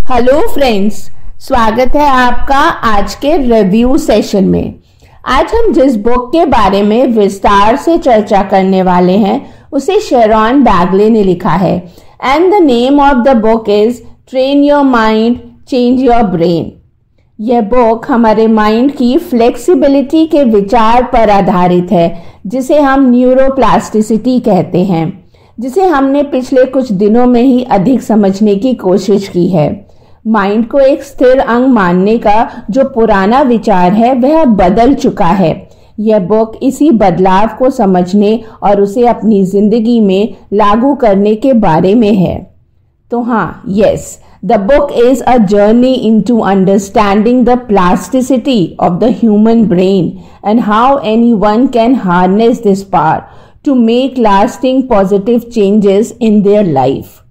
Hello friends, स्वागत है आपका आज के रिव्यू सेशन में। आज हम जिस बुक के बारे में विस्तार से चर्चा करने वाले हैं उसे शेरॉन बैगले ने लिखा है and the name of the book is train your mind change your brain. यह बुक हमारे माइंड की फ्लेक्सिबिलिटी के विचार पर आधारित है जिसे हम न्यूरोप्लास्टिसिटी कहते हैं, जिसे हमने पिछले कुछ दिनों में ही अधिक समझने की कोशिश की है। माइंड को एक स्थिर अंग मानने का जो पुराना विचार है वह अब बदल चुका है। यह बुक इसी बदलाव को समझने और उसे अपनी जिंदगी में लागू करने के बारे में है। तो हाँ, yes, the book is a journey into understanding the plasticity of the human brain and how anyone can harness this power to make lasting positive changes in their life.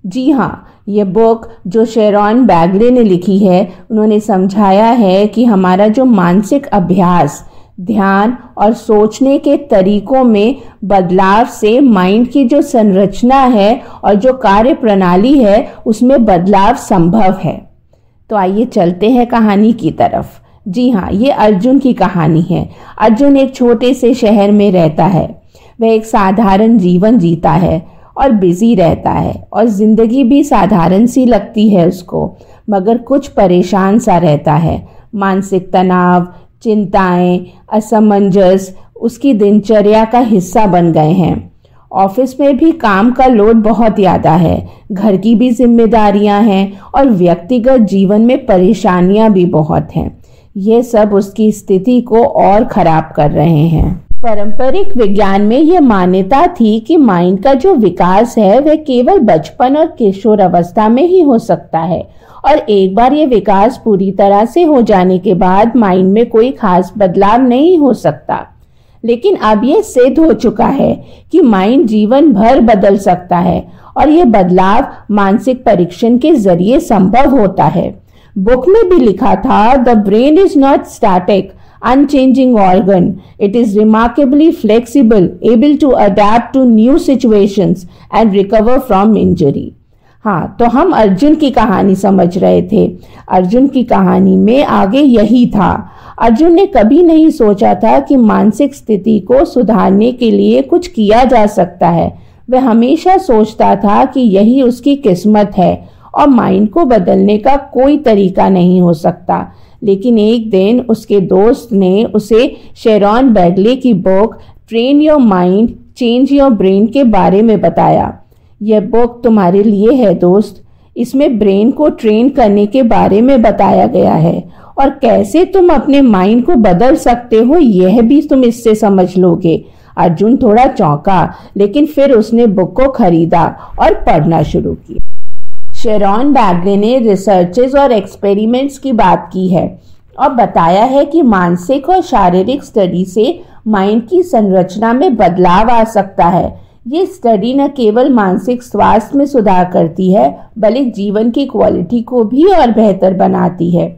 जी हाँ, ये बुक जो शेरॉन बैगले ने लिखी है, उन्होंने समझाया है कि हमारा जो मानसिक अभ्यास, ध्यान और सोचने के तरीकों में बदलाव से माइंड की जो संरचना है और जो कार्य प्रणाली है उसमें बदलाव संभव है। तो आइए चलते हैं कहानी की तरफ। जी हाँ, ये अर्जुन की कहानी है। अर्जुन एक छोटे से शहर में रहता है। वह एक साधारण जीवन जीता है और बिजी रहता है और जिंदगी भी साधारण सी लगती है उसको, मगर कुछ परेशान सा रहता है। मानसिक तनाव, चिंताएं, असमंजस उसकी दिनचर्या का हिस्सा बन गए हैं। ऑफिस में भी काम का लोड बहुत ज़्यादा है, घर की भी जिम्मेदारियां हैं और व्यक्तिगत जीवन में परेशानियां भी बहुत हैं। ये सब उसकी स्थिति को और खराब कर रहे हैं। पारंपरिक विज्ञान में यह मान्यता थी कि माइंड का जो विकास है वह केवल बचपन और किशोर अवस्था में ही हो सकता है और एक बार ये विकास पूरी तरह से हो जाने के बाद माइंड में कोई खास बदलाव नहीं हो सकता। लेकिन अब ये सिद्ध हो चुका है कि माइंड जीवन भर बदल सकता है और ये बदलाव मानसिक परीक्षण के जरिए संभव होता है। बुक में भी लिखा था, the brain is not static unchanging organ. It is remarkably flexible, able to adapt to new situations and recover from injury. हाँ, तो हम अर्जुन की कहानी समझ रहे थे। अर्जुन की कहानी में आगे यही था। अर्जुन ने कभी नहीं सोचा था कि मानसिक स्थिति को सुधारने के लिए कुछ किया जा सकता है। वह हमेशा सोचता था कि यही उसकी किस्मत है और माइंड को बदलने का कोई तरीका नहीं हो सकता। लेकिन एक दिन उसके दोस्त ने उसे शेरॉन बैगले की book train your mind change your brain के बारे में बताया। यह बुक तुम्हारे लिए है दोस्त। इसमें ब्रेन को ट्रेन करने के बारे में बताया गया है और कैसे तुम अपने माइंड को बदल सकते हो यह भी तुम इससे समझ लोगे। अर्जुन थोड़ा चौंका, लेकिन फिर उसने बुक को खरीदा और पढ़ना शुरू किया। शेरॉन बैगले ने रिसर्चेस और एक्सपेरिमेंट्स की बात की है और बताया है कि मानसिक और शारीरिक स्टडी से माइंड की संरचना में बदलाव आ सकता है। ये स्टडी न केवल मानसिक स्वास्थ्य में सुधार करती है बल्कि जीवन की क्वालिटी को भी और बेहतर बनाती है।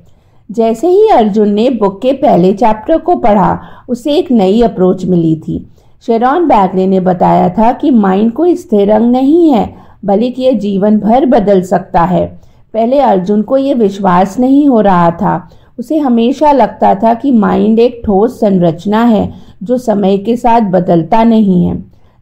जैसे ही अर्जुन ने बुक के पहले चैप्टर को पढ़ा, उसे एक नई अप्रोच मिली थी। शेरॉन बैगले ने बताया था कि माइंड कोई स्थिर अंग नहीं है बल्कि ये जीवन भर बदल सकता है। पहले अर्जुन को ये विश्वास नहीं हो रहा था। उसे हमेशा लगता था कि माइंड एक ठोस संरचना है जो समय के साथ बदलता नहीं है।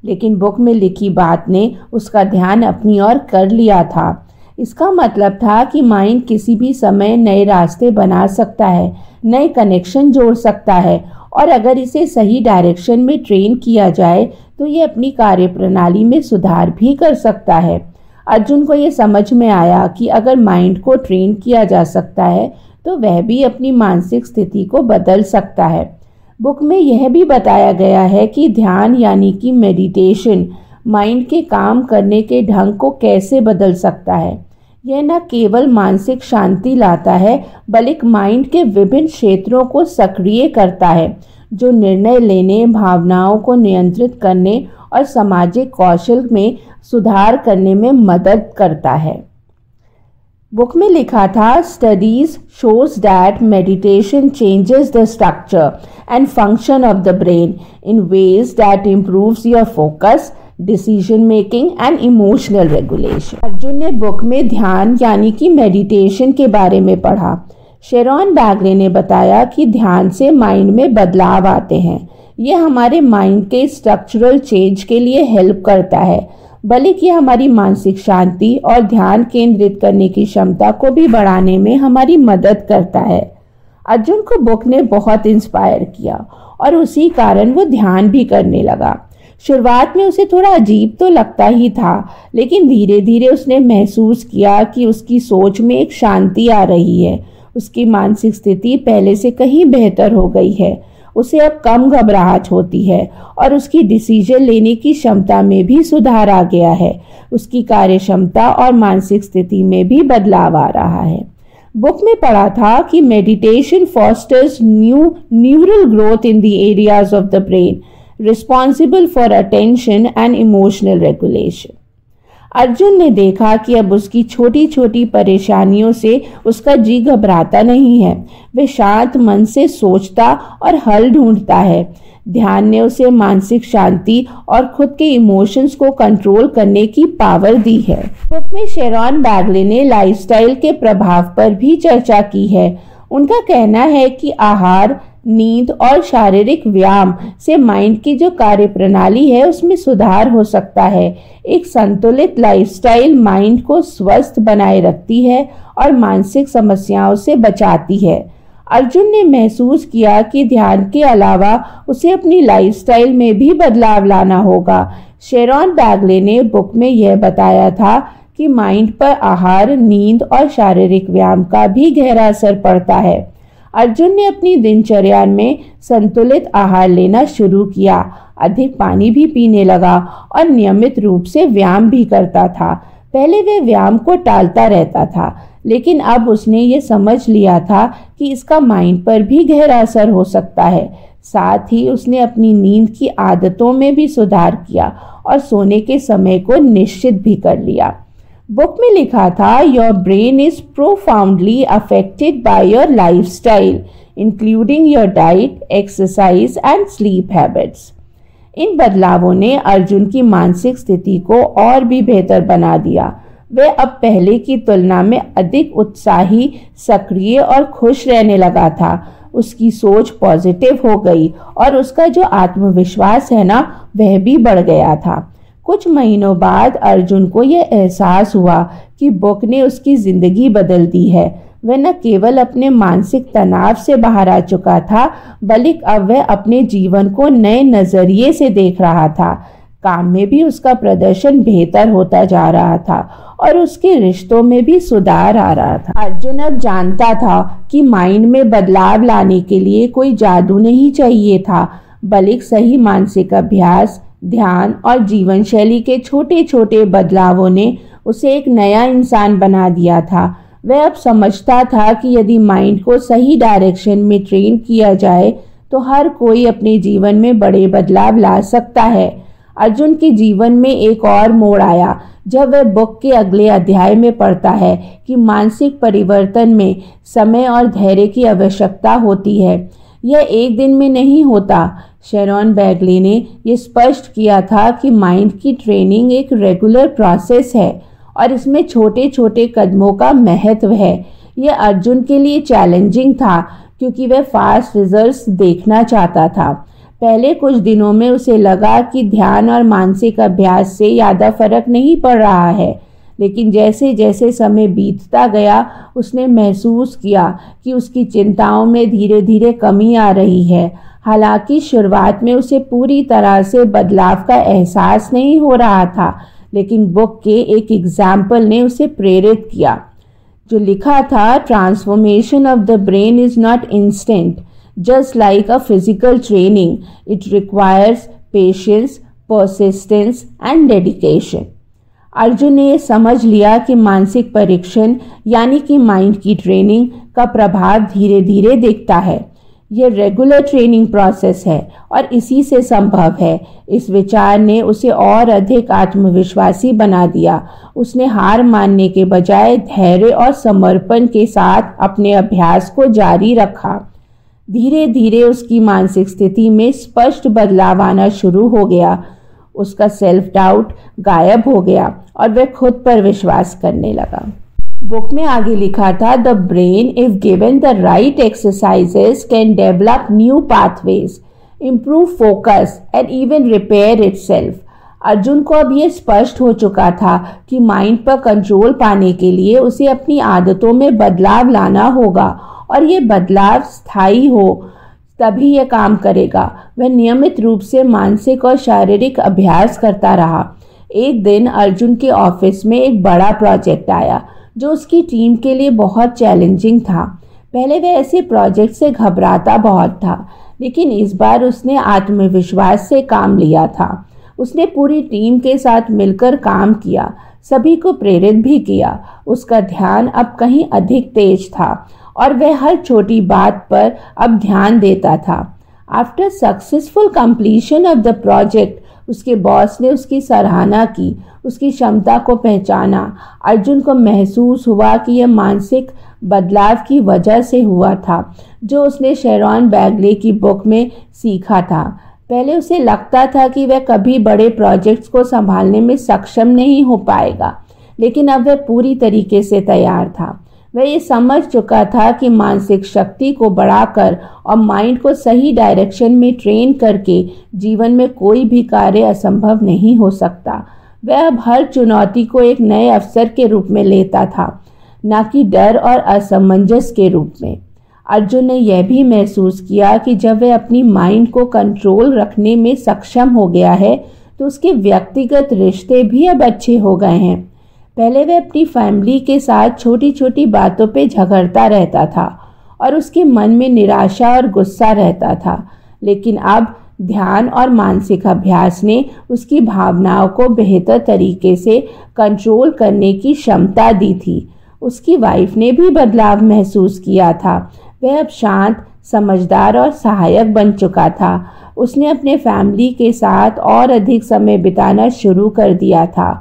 लेकिन बुक में लिखी बात ने उसका ध्यान अपनी ओर कर लिया था। इसका मतलब था कि माइंड किसी भी समय नए रास्ते बना सकता है, नए कनेक्शन जोड़ सकता है और अगर इसे सही डायरेक्शन में ट्रेन किया जाए तो ये अपनी कार्य प्रणाली में सुधार भी कर सकता है। अर्जुन को ये समझ में आया कि अगर माइंड को ट्रेन किया जा सकता है तो वह भी अपनी मानसिक स्थिति को बदल सकता है। बुक में यह भी बताया गया है कि ध्यान यानी कि मेडिटेशन माइंड के काम करने के ढंग को कैसे बदल सकता है। यह न केवल मानसिक शांति लाता है बल्कि माइंड के विभिन्न क्षेत्रों को सक्रिय करता है जो निर्णय लेने, भावनाओं को नियंत्रित करने और सामाजिक कौशल में सुधार करने में मदद करता है। बुक में लिखा था, studies shows that meditation changes the structure and function of the brain in ways that improves your focus, decision making and emotional regulation. Arjun ने बुक में ध्यान यानी कि मेडिटेशन के बारे में पढ़ा। शेरॉन बैगले ने बताया कि ध्यान से माइंड में बदलाव आते हैं। ये हमारे माइंड के स्ट्रक्चरल चेंज के लिए हेल्प करता है, बल्कि हमारी मानसिक शांति और ध्यान केंद्रित करने की क्षमता को भी बढ़ाने में हमारी मदद करता है। अर्जुन को बुक ने बहुत इंस्पायर किया और उसी कारण वो ध्यान भी करने लगा। शुरुआत में उसे थोड़ा अजीब तो लगता ही था, लेकिन धीरे धीरे उसने महसूस किया कि उसकी सोच में एक शांति आ रही है। उसकी मानसिक स्थिति पहले से कहीं बेहतर हो गई है। उसे अब कम घबराहट होती है और उसकी डिसीजन लेने की क्षमता में भी सुधार आ गया है। उसकी कार्य क्षमता और मानसिक स्थिति में भी बदलाव आ रहा है। बुक में पढ़ा था कि meditation fosters neural growth in the areas of the brain responsible for attention and emotional regulation. Arjun ने देखा कि अब उसकी छोटी छोटी परेशानियों से उसका जी घबराता नहीं है। वह शांत मन से सोचता और हल ढूंढता है। ध्यान ने उसे मानसिक शांति और खुद के इमोशंस को कंट्रोल करने की पावर दी है। बुक में शेरॉन बैगले ने लाइफस्टाइल के प्रभाव पर भी चर्चा की है। उनका कहना है कि आहार, नींद और शारीरिक व्यायाम से माइंड की जो कार्य प्रणाली है उसमें सुधार हो सकता है। एक संतुलित लाइफस्टाइल माइंड को स्वस्थ बनाए रखती है और मानसिक समस्याओं से बचाती है। अर्जुन ने महसूस किया कि ध्यान के अलावा उसे अपनी लाइफस्टाइल में भी बदलाव लाना होगा। शेरॉन बैगले ने बुक में यह बताया था कि माइंड पर आहार, नींद और शारीरिक व्यायाम का भी गहरा असर पड़ता है। अर्जुन ने अपनी दिनचर्या में संतुलित आहार लेना शुरू किया, अधिक पानी भी पीने लगा और नियमित रूप से व्यायाम भी करता था। पहले वह व्यायाम को टालता रहता था, लेकिन अब उसने ये समझ लिया था कि इसका माइंड पर भी गहरा असर हो सकता है। साथ ही उसने अपनी नींद की आदतों में भी सुधार किया और सोने के समय को निश्चित भी कर लिया। बुक में लिखा था, your brain is profoundly affected by your lifestyle including your diet, exercise and sleep habits. इन बदलावों ने अर्जुन की मानसिक स्थिति को और भी बेहतर बना दिया। वह अब पहले की तुलना में अधिक उत्साही, सक्रिय और खुश रहने लगा था। उसकी सोच पॉजिटिव हो गई और उसका जो आत्मविश्वास है ना, वह भी बढ़ गया था। कुछ महीनों बाद अर्जुन को यह एहसास हुआ कि बुक ने उसकी जिंदगी बदल दी है। वह न केवल अपने मानसिक तनाव से बाहर आ चुका था, बल्कि अब वह अपने जीवन को नए नजरिए से देख रहा था। काम में भी उसका प्रदर्शन बेहतर होता जा रहा था और उसके रिश्तों में भी सुधार आ रहा था। अर्जुन अब जानता था कि माइंड में बदलाव लाने के लिए कोई जादू नहीं चाहिए था, बल्कि सही मानसिक अभ्यास, ध्यान और जीवन शैली के छोटे छोटे बदलावों ने उसे एक नया इंसान बना दिया था। वह अब समझता था कि यदि माइंड को सही डायरेक्शन में ट्रेन किया जाए तो हर कोई अपने जीवन में बड़े बदलाव ला सकता है। अर्जुन के जीवन में एक और मोड़ आया जब वह बुक के अगले अध्याय में पढ़ता है कि मानसिक परिवर्तन में समय और धैर्य की आवश्यकता होती है। यह एक दिन में नहीं होता। शेरॉन बैगले ने यह स्पष्ट किया था कि माइंड की ट्रेनिंग एक रेगुलर प्रोसेस है और इसमें छोटे छोटे कदमों का महत्व है। यह अर्जुन के लिए चैलेंजिंग था क्योंकि वह फास्ट रिजल्ट्स देखना चाहता था। पहले कुछ दिनों में उसे लगा कि ध्यान और मानसिक अभ्यास से ज़्यादा फर्क नहीं पड़ रहा है, लेकिन जैसे जैसे समय बीतता गया उसने महसूस किया कि उसकी चिंताओं में धीरे धीरे कमी आ रही है। हालांकि शुरुआत में उसे पूरी तरह से बदलाव का एहसास नहीं हो रहा था, लेकिन बुक के एक एग्जाम्पल ने उसे प्रेरित किया जो लिखा था, transformation of the brain is not instant just like a physical training. It requires patience, persistence and dedication. Arjun ने ये समझ लिया कि मानसिक परीक्षण यानी कि माइंड की ट्रेनिंग का प्रभाव धीरे धीरे दिखता है। यह रेगुलर ट्रेनिंग प्रोसेस है और इसी से संभव है। इस विचार ने उसे और अधिक आत्मविश्वासी बना दिया। उसने हार मानने के बजाय धैर्य और समर्पण के साथ अपने अभ्यास को जारी रखा। धीरे धीरे उसकी मानसिक स्थिति में स्पष्ट बदलाव आना शुरू हो गया। उसका सेल्फ डाउट गायब हो गया और वह खुद पर विश्वास करने लगा। बुक में आगे लिखा था, the brain if given the right exercises can develop new pathways, improve focus and even repair itself. Arjun को अब ये स्पष्ट हो चुका था कि माइंड पर कंट्रोल पाने के लिए उसे अपनी आदतों में बदलाव लाना होगा और ये बदलाव स्थायी हो तभी यह काम करेगा। वह नियमित रूप से मानसिक और शारीरिक अभ्यास करता रहा। एक दिन अर्जुन के ऑफिस में एक बड़ा प्रोजेक्ट आया जो उसकी टीम के लिए बहुत चैलेंजिंग था। पहले वह ऐसे प्रोजेक्ट से घबराता बहुत था, लेकिन इस बार उसने आत्मविश्वास से काम लिया था। उसने पूरी टीम के साथ मिलकर काम किया, सभी को प्रेरित भी किया। उसका ध्यान अब कहीं अधिक तेज था और वह हर छोटी बात पर अब ध्यान देता था। After successful completion of the project, उसके बॉस ने उसकी सराहना की, उसकी क्षमता को पहचाना। अर्जुन को महसूस हुआ कि यह मानसिक बदलाव की वजह से हुआ था जो उसने शेरॉन बैगले की बुक में सीखा था। पहले उसे लगता था कि वह कभी बड़े प्रोजेक्ट्स को संभालने में सक्षम नहीं हो पाएगा, लेकिन अब वह पूरी तरीके से तैयार था। वह ये समझ चुका था कि मानसिक शक्ति को बढ़ाकर और माइंड को सही डायरेक्शन में ट्रेन करके जीवन में कोई भी कार्य असंभव नहीं हो सकता। वह अब हर चुनौती को एक नए अवसर के रूप में लेता था, न कि डर और असमंजस के रूप में। अर्जुन ने यह भी महसूस किया कि जब वह अपनी माइंड को कंट्रोल रखने में सक्षम हो गया है तो उसके व्यक्तिगत रिश्ते भी अब अच्छे हो गए हैं। पहले वह अपनी फैमिली के साथ छोटी छोटी बातों पे झगड़ता रहता था और उसके मन में निराशा और गुस्सा रहता था, लेकिन अब ध्यान और मानसिक अभ्यास ने उसकी भावनाओं को बेहतर तरीके से कंट्रोल करने की क्षमता दी थी। उसकी वाइफ ने भी बदलाव महसूस किया था। वह अब शांत, समझदार और सहायक बन चुका था। उसने अपने फैमिली के साथ और अधिक समय बिताना शुरू कर दिया था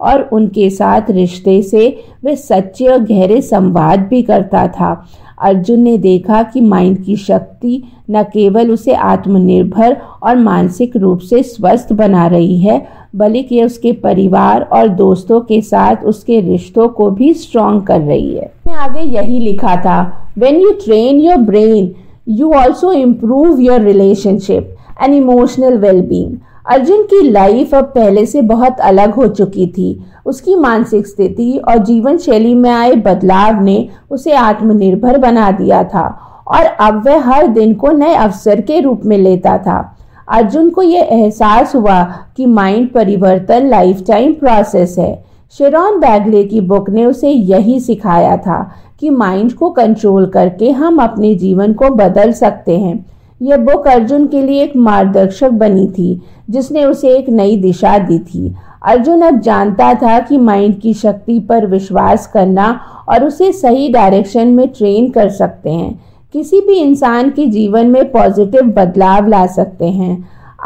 और उनके साथ रिश्ते से वह सच्चे और गहरे संवाद भी करता था। अर्जुन ने देखा कि माइंड की शक्ति न केवल उसे आत्मनिर्भर और मानसिक रूप से स्वस्थ बना रही है, बल्कि उसके परिवार और दोस्तों के साथ उसके रिश्तों को भी स्ट्रॉन्ग कर रही है। आगे यही लिखा था, When you train your brain, you also improve your relationship and emotional well-being. Arjun की लाइफ अब पहले से बहुत अलग हो चुकी थी। उसकी मानसिक स्थिति और जीवन शैली में आए बदलाव ने उसे आत्मनिर्भर बना दिया था और अब वह हर दिन को नए अवसर के रूप में लेता था। अर्जुन को यह एहसास हुआ कि माइंड परिवर्तन लाइफ टाइम प्रोसेस है। शेरॉन बैगले की बुक ने उसे यही सिखाया था कि माइंड को कंट्रोल करके हम अपने जीवन को बदल सकते हैं। यह बुक अर्जुन के लिए एक मार्गदर्शक बनी थी जिसने उसे एक नई दिशा दी थी। अर्जुन अब जानता था कि माइंड की शक्ति पर विश्वास करना और उसे सही डायरेक्शन में ट्रेन कर सकते हैं किसी भी इंसान के जीवन में पॉजिटिव बदलाव ला सकते हैं।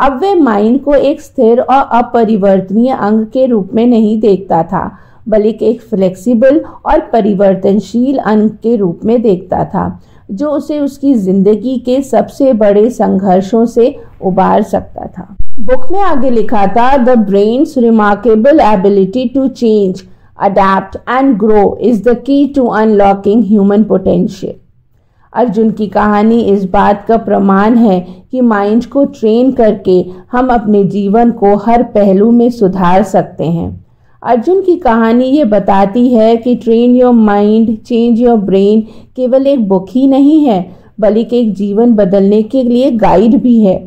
अब वह माइंड को एक स्थिर और अपरिवर्तनीय अंग के रूप में नहीं देखता था, बल्कि एक फ्लेक्सिबल और परिवर्तनशील अंग के रूप में देखता था जो उसे उसकी जिंदगी के सबसे बड़े संघर्षों से उबार सकता था। बुक में आगे लिखा था, the brain's remarkable ability to change, adapt and grow is the key to unlocking human potential. Arjun की कहानी इस बात का प्रमाण है कि माइंड को ट्रेन करके हम अपने जीवन को हर पहलू में सुधार सकते हैं। अर्जुन की कहानी ये बताती है कि train your mind change your brain केवल एक बुक ही नहीं है, बल्कि एक जीवन बदलने के लिए गाइड भी है।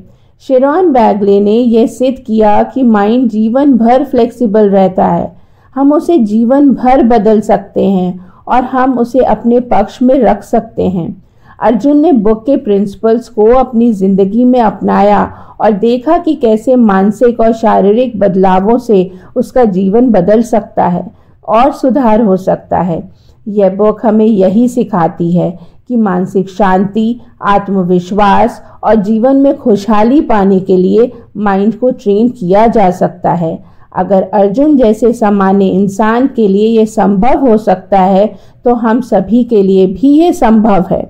शेरॉन बैगले ने यह सिद्ध किया कि माइंड जीवन भर फ्लेक्सिबल रहता है। हम उसे जीवन भर बदल सकते हैं और हम उसे अपने पक्ष में रख सकते हैं। अर्जुन ने बुक के प्रिंसिपल्स को अपनी जिंदगी में अपनाया और देखा कि कैसे मानसिक और शारीरिक बदलावों से उसका जीवन बदल सकता है और सुधार हो सकता है। यह बुक हमें यही सिखाती है कि मानसिक शांति, आत्मविश्वास और जीवन में खुशहाली पाने के लिए माइंड को ट्रेन किया जा सकता है। अगर अर्जुन जैसे सामान्य इंसान के लिए यह संभव हो सकता है तो हम सभी के लिए भी ये संभव है।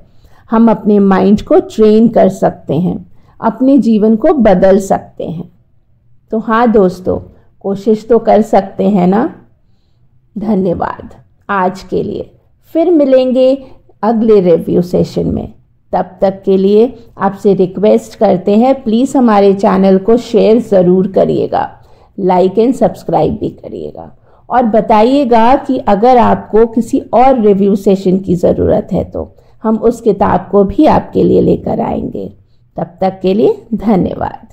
हम अपने माइंड को ट्रेन कर सकते हैं, अपने जीवन को बदल सकते हैं। तो हाँ दोस्तों, कोशिश तो कर सकते हैं ना। धन्यवाद आज के लिए। फिर मिलेंगे अगले रिव्यू सेशन में। तब तक के लिए आपसे रिक्वेस्ट करते हैं, प्लीज़ हमारे चैनल को शेयर ज़रूर करिएगा, लाइक एंड सब्सक्राइब भी करिएगा और बताइएगा कि अगर आपको किसी और रिव्यू सेशन की ज़रूरत है तो हम उस किताब को भी आपके लिए लेकर आएंगे। तब तक के लिए धन्यवाद।